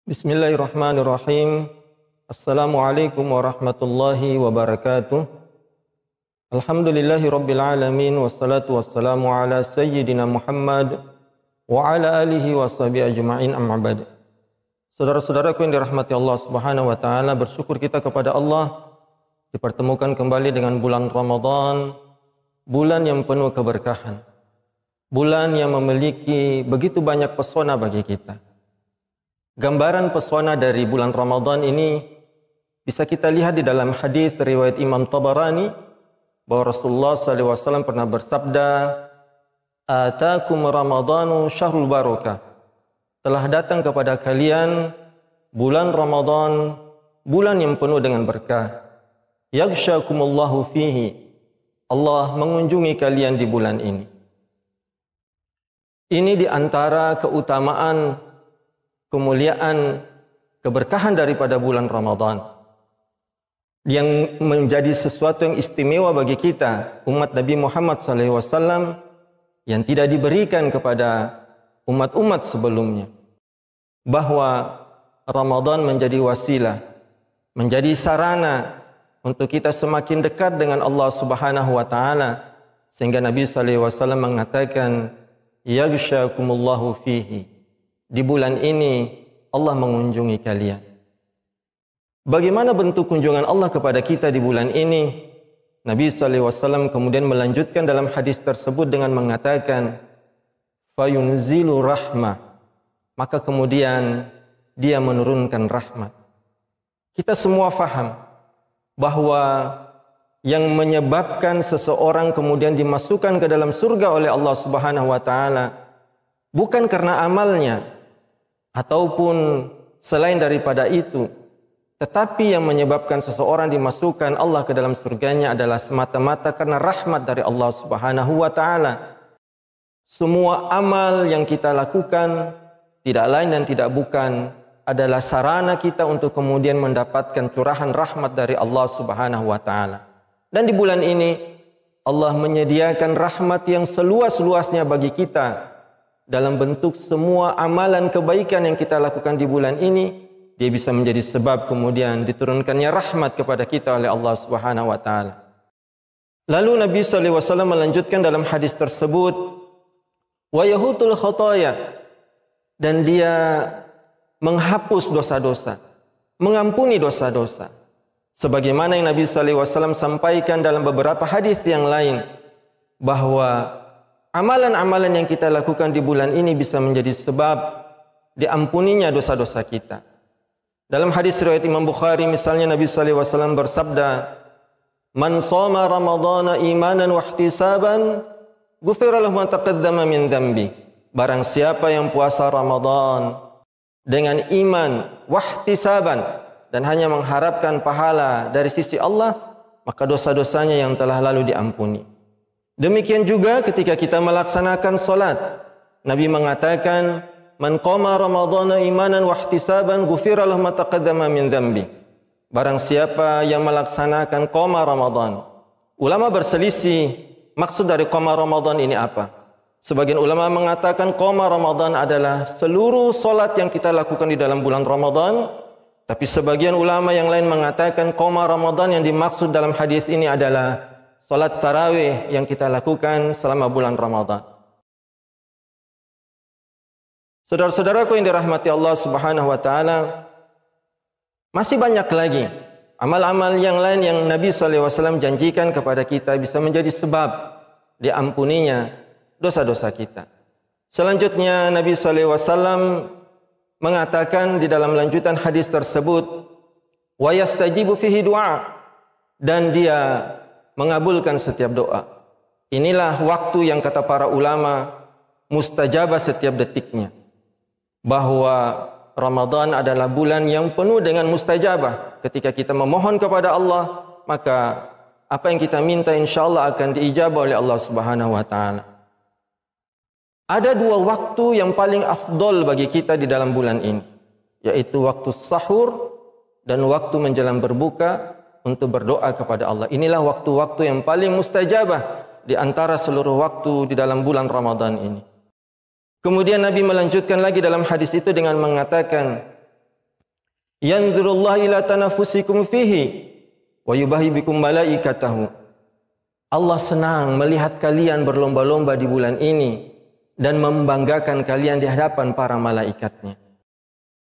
Bismillahirrahmanirrahim. Assalamualaikum warahmatullahi wabarakatuh. Alhamdulillahi rabbil alamin. Wassalatu wassalamu ala sayyidina Muhammad wa ala alihi wa sahbihi ajma'in, amma ba'd. Saudara-saudaraku yang dirahmati Allah subhanahu wa ta'ala, bersyukur kita kepada Allah dipertemukan kembali dengan bulan Ramadan, bulan yang penuh keberkahan, bulan yang memiliki begitu banyak pesona bagi kita. Gambaran pesona dari bulan Ramadan ini bisa kita lihat di dalam hadis riwayat Imam Tabarani bahwa Rasulullah SAW pernah bersabda, "Atakum Ramadhanu syahrul barakah." Telah datang kepada kalian bulan Ramadan, bulan yang penuh dengan berkah. Yaghshakumullahu fihi. Allah mengunjungi kalian di bulan ini. Ini di antara keutamaan, kemuliaan, keberkahan daripada bulan Ramadan yang menjadi sesuatu yang istimewa bagi kita umat Nabi Muhammad SAW yang tidak diberikan kepada umat-umat sebelumnya, bahwa Ramadan menjadi wasilah, menjadi sarana untuk kita semakin dekat dengan Allah Subhanahu wa taala, sehingga Nabi SAW mengatakan, yaghshakumullahu fihi. Di bulan ini Allah mengunjungi kalian. Bagaimana bentuk kunjungan Allah kepada kita di bulan ini? Nabi SAW kemudian melanjutkan dalam hadis tersebut dengan mengatakan, fayunzilu rahmah. Maka kemudian dia menurunkan rahmat. Kita semua faham bahwa yang menyebabkan seseorang kemudian dimasukkan ke dalam surga oleh Allah Subhanahu wa taala bukan karena amalnya ataupun selain daripada itu, tetapi yang menyebabkan seseorang dimasukkan Allah ke dalam surganya adalah semata-mata karena rahmat dari Allah Subhanahu wa taala. Semua amal yang kita lakukan tidak lain dan tidak bukan adalah sarana kita untuk kemudian mendapatkan curahan rahmat dari Allah Subhanahu wa taala. Dan di bulan ini Allah menyediakan rahmat yang seluas-luasnya bagi kita dalam bentuk semua amalan kebaikan yang kita lakukan di bulan ini. Dia bisa menjadi sebab kemudian diturunkannya rahmat kepada kita oleh Allah Subhanahu wa taala. Lalu Nabi SAW melanjutkan dalam hadis tersebut, wa yahutul khotoya, dan dia menghapus dosa-dosa, mengampuni dosa-dosa. Sebagaimana yang Nabi SAW sampaikan dalam beberapa hadis yang lain, bahwa amalan-amalan yang kita lakukan di bulan ini bisa menjadi sebab diampuninya dosa-dosa kita. Dalam hadis riwayat Imam Bukhari misalnya, Nabi SAW bersabda, "Man shoma Ramadhana imanan wa ihtisaban, ghufira lahu ma taqaddama min dhanbi." Barang siapa yang puasa Ramadan dengan iman wa ihtisaban dan hanya mengharapkan pahala dari sisi Allah, maka dosa-dosanya yang telah lalu diampuni. Demikian juga ketika kita melaksanakan solat, Nabi mengatakan, "Man qama Ramadhana imanan wa ihtisaban ghufira lahu ma taqaddama min dhanbi." Barang siapa yang melaksanakan qama Ramadan. Ulama berselisih maksud dari qama Ramadan ini apa? Sebagian ulama mengatakan qama Ramadan adalah seluruh solat yang kita lakukan di dalam bulan Ramadan. Tapi sebagian ulama yang lain mengatakan qama Ramadan yang dimaksud dalam hadis ini adalah salat tarawih yang kita lakukan selama bulan Ramadan. Saudara-saudaraku yang dirahmati Allah Subhanahu wa taala, masih banyak lagi amal-amal yang lain yang Nabi SAW janjikan kepada kita bisa menjadi sebab diampuninya dosa-dosa kita. Selanjutnya Nabi SAW mengatakan di dalam lanjutan hadis tersebut, wa yastajibu fihi du'a, dan dia mengabulkan setiap doa. Inilah waktu yang kata para ulama mustajabah setiap detiknya. Bahwa Ramadan adalah bulan yang penuh dengan mustajabah. Ketika kita memohon kepada Allah, maka apa yang kita minta insyaallah akan diijabah oleh Allah Subhanahu wa taala. Ada dua waktu yang paling afdol bagi kita di dalam bulan ini, yaitu waktu sahur dan waktu menjelang berbuka untuk berdoa kepada Allah. Inilah waktu-waktu yang paling mustajabah di antara seluruh waktu di dalam bulan Ramadan ini. Kemudian Nabi melanjutkan lagi dalam hadis itu dengan mengatakan, yanzurullah ila tanafusikum fihi wa yubahi bikum malaikatahu. Allah senang melihat kalian berlomba-lomba di bulan ini dan membanggakan kalian di hadapan para malaikatnya.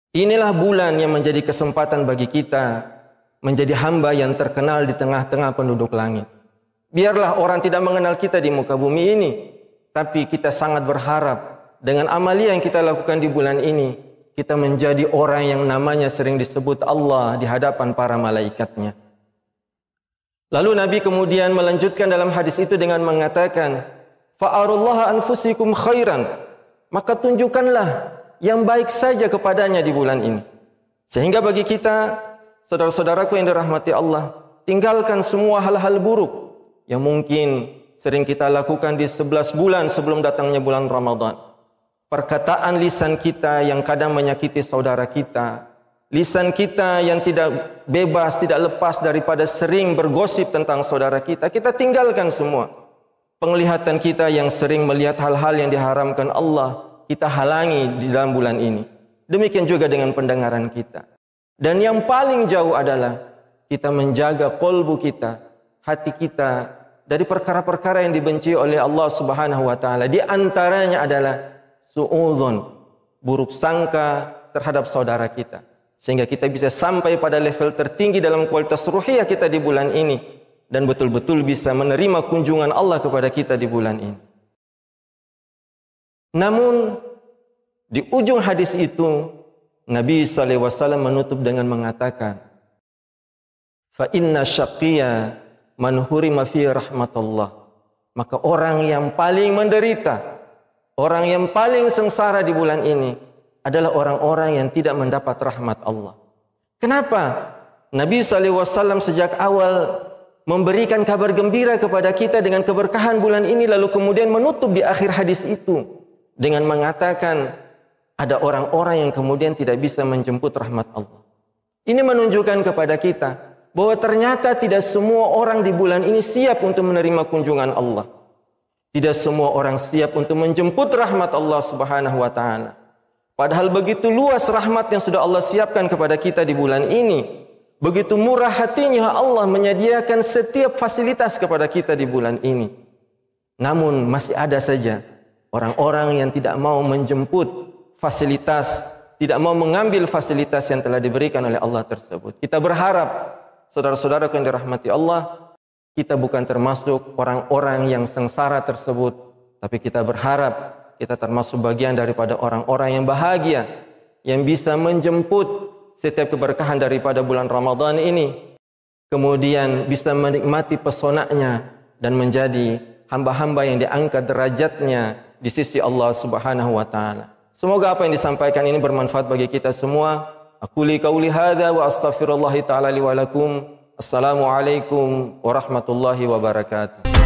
Inilah bulan yang menjadi kesempatan bagi kita menjadi hamba yang terkenal di tengah-tengah penduduk langit. Biarlah orang tidak mengenal kita di muka bumi ini, tapi kita sangat berharap dengan amalia yang kita lakukan di bulan ini, kita menjadi orang yang namanya sering disebut Allah di hadapan para malaikatnya. Lalu Nabi kemudian melanjutkan dalam hadis itu dengan mengatakan, fa'arullaha anfusikum khairan, maka tunjukkanlah yang baik saja kepadanya di bulan ini. Sehingga bagi kita, saudara-saudaraku yang dirahmati Allah, tinggalkan semua hal-hal buruk yang mungkin sering kita lakukan di 11 bulan sebelum datangnya bulan Ramadan. Perkataan lisan kita yang kadang menyakiti saudara kita, lisan kita yang tidak bebas, tidak lepas daripada sering bergosip tentang saudara kita, kita tinggalkan semua. Penglihatan kita yang sering melihat hal-hal yang diharamkan Allah, kita halangi di dalam bulan ini. Demikian juga dengan pendengaran kita. Dan yang paling jauh adalah kita menjaga kolbu kita, hati kita, dari perkara-perkara yang dibenci oleh Allah Subhanahu wa taala. Di antaranya adalah su'udzon, buruk sangka terhadap saudara kita. Sehingga kita bisa sampai pada level tertinggi dalam kualitas ruhiyah kita di bulan ini. Dan betul-betul bisa menerima kunjungan Allah kepada kita di bulan ini. Namun, di ujung hadis itu, Nabi SAW menutup dengan mengatakan, fa inna syaqiyya man hurima fi rahmatullah. Maka orang yang paling menderita, orang yang paling sengsara di bulan ini adalah orang-orang yang tidak mendapat rahmat Allah. Kenapa? Nabi SAW sejak awal memberikan kabar gembira kepada kita dengan keberkahan bulan ini, lalu kemudian menutup di akhir hadis itu dengan mengatakan ada orang-orang yang kemudian tidak bisa menjemput rahmat Allah. Ini menunjukkan kepada kita bahwa ternyata tidak semua orang di bulan ini siap untuk menerima kunjungan Allah. Tidak semua orang siap untuk menjemput rahmat Allah Subhanahu wa taala. Padahal begitu luas rahmat yang sudah Allah siapkan kepada kita di bulan ini. Begitu murah hatinya Allah menyediakan setiap fasilitas kepada kita di bulan ini. Namun masih ada saja orang-orang yang tidak mau menjemput fasilitas, tidak mau mengambil fasilitas yang telah diberikan oleh Allah tersebut. Kita berharap, saudara-saudaraku yang dirahmati Allah, kita bukan termasuk orang-orang yang sengsara tersebut, tapi kita berharap kita termasuk bagian daripada orang-orang yang bahagia, yang bisa menjemput setiap keberkahan daripada bulan Ramadan ini, kemudian bisa menikmati pesonanya dan menjadi hamba-hamba yang diangkat derajatnya di sisi Allah Subhanahu wa taala. Semoga apa yang disampaikan ini bermanfaat bagi kita semua. Aku li qauli hadza wa astaghfirullah taala li wa lakum. Assalamualaikum warahmatullahi wabarakatuh.